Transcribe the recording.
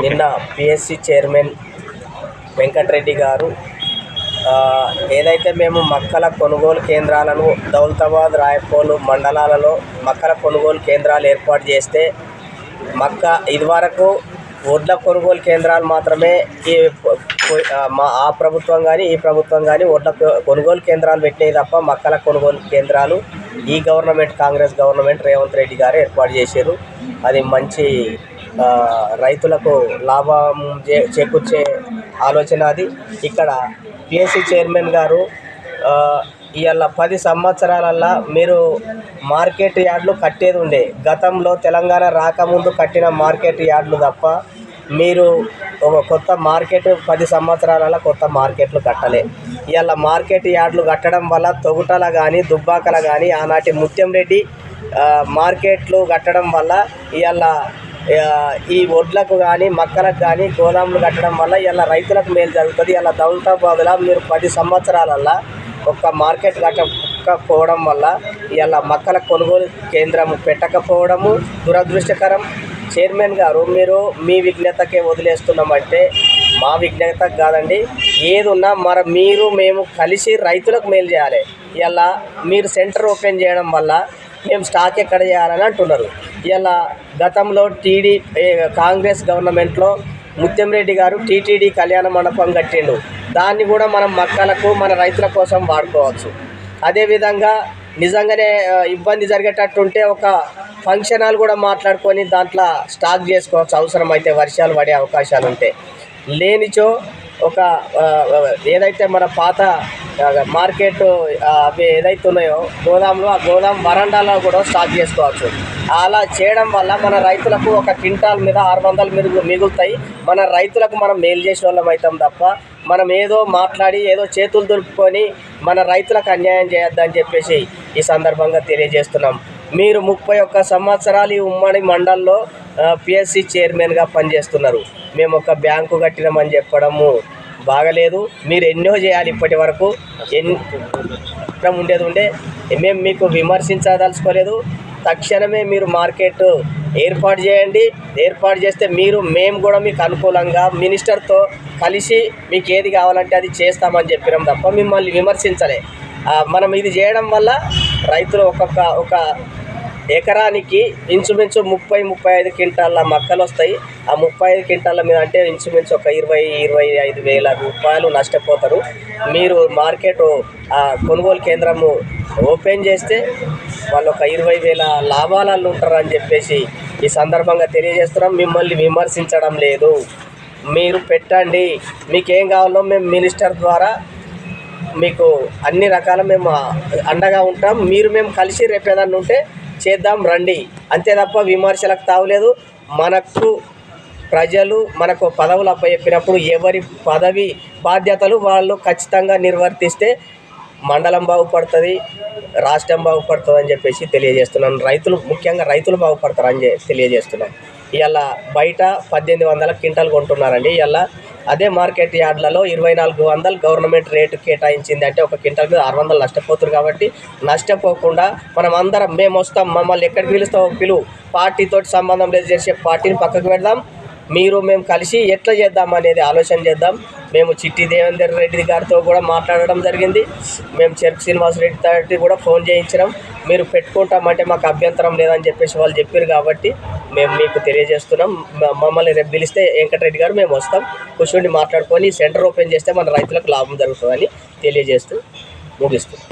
నిన్న PSC chairman Venkatareddy గారు ఏదైతే మేము మక్కల కొనుగోలు కేంద్రాలను దౌలతాబాద్, రాయపూలు మండలాలలో మక్కల కొనుగోలు కేంద్రాలు ఏర్పాటు చేస్తే ఇదివరకు వడ్ల కొనుగోలు కేంద్రాలు మాత్రమే ఆ ప్రభుత్వం కానీ ఈ ప్రభుత్వం కానీ వడ్ల కొనుగోలు కేంద్రాలు పెట్టినాయి తప్ప మక్కల కొనుగోలు కేంద్రాలు ఈ గవర్నమెంట్, కాంగ్రెస్ గవర్నమెంట్ రేవంత్ రెడ్డి గారు ఏర్పాటు చేశారు. అది మంచి రైతులకు లాభం చేకూర్చే ఆలోచన అది. ఇక్కడ పిఎస్సి చైర్మన్ గారు ఇవాళ 10 సంవత్సరాలల్లో మీరు మార్కెట్ యార్డులు కట్టేది ఉండే, గతంలో తెలంగాణ రాకముందు కట్టిన మార్కెట్ యార్డులు తప్ప మీరు ఒక కొత్త మార్కెట్ 10 సంవత్సరాలలో కొత్త మార్కెట్లు కట్టలే. ఇవాళ మార్కెట్ యార్డులు కట్టడం వల్ల తొగుటల కానీ దుబ్బాకల కానీ ఆనాటి ముత్యం రెడ్డి మార్కెట్లు కట్టడం వల్ల ఇవాళ ఈ వడ్లకు కానీ మక్కలకు కానీ గోదాములు కట్టడం వల్ల ఇలా రైతులకు మేలు జరుగుతుంది. ఇలా దౌలతాబాద్లో మీరు 10 సంవత్సరాలల్లో ఒక్క మార్కెట్ కట్టకపోవడం వల్ల ఇలా మక్కల కొనుగోలు కేంద్రం పెట్టకపోవడము దురదృష్టకరం. చైర్మన్ గారు, మీరు మీ విజ్ఞతకే వదిలేస్తున్నామంటే మా విజ్ఞతకు కాదండి, ఏది ఉన్నా మేము కలిసి రైతులకు మేలు చేయాలి. ఇలా మీరు సెంటర్ ఓపెన్ చేయడం వల్ల మేము స్టాక్ ఎక్కడ చేయాలని అంటున్నారు. ఇలా గతంలో కాంగ్రెస్ గవర్నమెంట్లో ముత్యం రెడ్డి గారు టీటీడీ కళ్యాణ మండపం కట్టిండు. దాన్ని కూడా మనం మక్కలకు, మన రైతుల కోసం వాడుకోవచ్చు. అదేవిధంగా నిజంగానే ఇబ్బంది జరిగేటట్టుంటే ఒక ఫంక్షన్ హాల్ కూడా మాట్లాడుకొని దాంట్లో స్టాక్ చేసుకోవచ్చు, అవసరమైతే వర్షాలు పడే అవకాశాలు ఉంటే. లేనిచో ఒక ఏదైతే మన పాత మార్కెట్ అవి ఏదైతే ఉన్నాయో గోదాంలో, ఆ గోదాం వరండాలో కూడా స్టాక్ చేసుకోవచ్చు. అలా చేయడం వల్ల మన రైతులకు ఒక క్వింటాల్ మీద 600 మిగులుతాయి. మన రైతులకు మనం మేలు చేసిన వాళ్ళం అవుతాం తప్ప మనం ఏదో మాట్లాడి ఏదో చేతులు దులుపుకొని మన రైతులకు అన్యాయం చేయొద్దని చెప్పేసి ఈ సందర్భంగా తెలియజేస్తున్నాం. మీరు 31 సంవత్సరాలు ఈ ఉమ్మడి మండల్లో పిఎస్సి చైర్మన్గా పనిచేస్తున్నారు. మేము ఒక బ్యాంకు కట్టినామని చెప్పడము బాగలేదు. మీరు ఎన్నో చేయాలి. ఇప్పటి వరకు ఉండేది మేము మీకు విమర్శించదలుచుకోలేదు. తక్షణమే మీరు మార్కెట్ ఏర్పాటు చేయండి. ఏర్పాటు చేస్తే మేము కూడా మీకు అనుకూలంగా మినిస్టర్తో కలిసి మీకు ఏది కావాలంటే అది చేస్తామని చెప్పినాం తప్ప మిమ్మల్ని విమర్శించలే. మనం ఇది చేయడం వల్ల రైతులు ఒక ఎకరానికి ఇంచుమించు 30-35 క్వింటాల మక్కలు వస్తాయి. ఆ 35 క్వింటాల మీద అంటే ఇంచుమించు ఒక 20-25 వేల రూపాయలు నష్టపోతారు. మీరు మార్కెట్ కొనుగోలు కేంద్రము ఓపెన్ చేస్తే వాళ్ళు ఒక 20,000 లాభాలలో ఉంటారని చెప్పేసి ఈ సందర్భంగా తెలియజేస్తున్నాం. మిమ్మల్ని విమర్శించడం లేదు. మీరు పెట్టండి, మీకేం కావాలో మేము మినిస్టర్ ద్వారా మీకు అన్ని రకాల మేము అండగా ఉంటాం. మేము కలిసి రేపేదన్నా ఉంటే చేద్దాం, రండి. అంతే తప్ప విమర్శలకు తావులేదు. మనకు ప్రజలు మనకు పదవులు అప్పచెప్పినప్పుడు ఎవరి పదవి బాధ్యతలు వాళ్ళు ఖచ్చితంగా నిర్వర్తిస్తే మండలం బాగుపడుతుంది, రాష్ట్రం బాగుపడుతుంది అని చెప్పేసి తెలియజేస్తున్నాను. ముఖ్యంగా రైతులు బాగుపడతారని తెలియజేస్తున్నాం. ఇవాళ బయట 1800 క్వింటాలు కొంటున్నారండి. ఇవాళ అదే మార్కెట్ యార్డ్లలో 2400 గవర్నమెంట్ రేటు కేటాయించింది. అంటే ఒక క్వింటాల్ మీద 600 నష్టపోతున్నారు. కాబట్టి నష్టపోకుండా మేము వస్తాం, మమ్మల్ని ఎక్కడికి పిలుస్తామో పిలువు, పార్టీతోటి సంబంధం లేదు, చేసే పార్టీని పక్కకు పెడదాం. మేము కలిసి ఎట్లా చేద్దాం అనేది ఆలోచన చేద్దాం. మేము చిట్టి దేవేందర్ రెడ్డి గారితో కూడా మాట్లాడడం జరిగింది. మేము చెరుకు శ్రీనివాస్ రెడ్డి తోటి కూడా ఫోన్ చేయించినాం. మీరు పెట్టుకుంటామంటే మాకు అభ్యంతరం లేదని చెప్పేసి వాళ్ళు చెప్పారు. కాబట్టి మేము మీకు తెలియజేస్తున్నాం. మమ్మల్ని రేపు పిలిస్తే వెంకటరెడ్డి గారు మేము వస్తాం, కూర్చొని మాట్లాడుకొని సెంటర్ ఓపెన్ చేస్తే మన రైతులకు లాభం జరుగుతుందని తెలియజేస్తూ ముగిస్తున్నాం.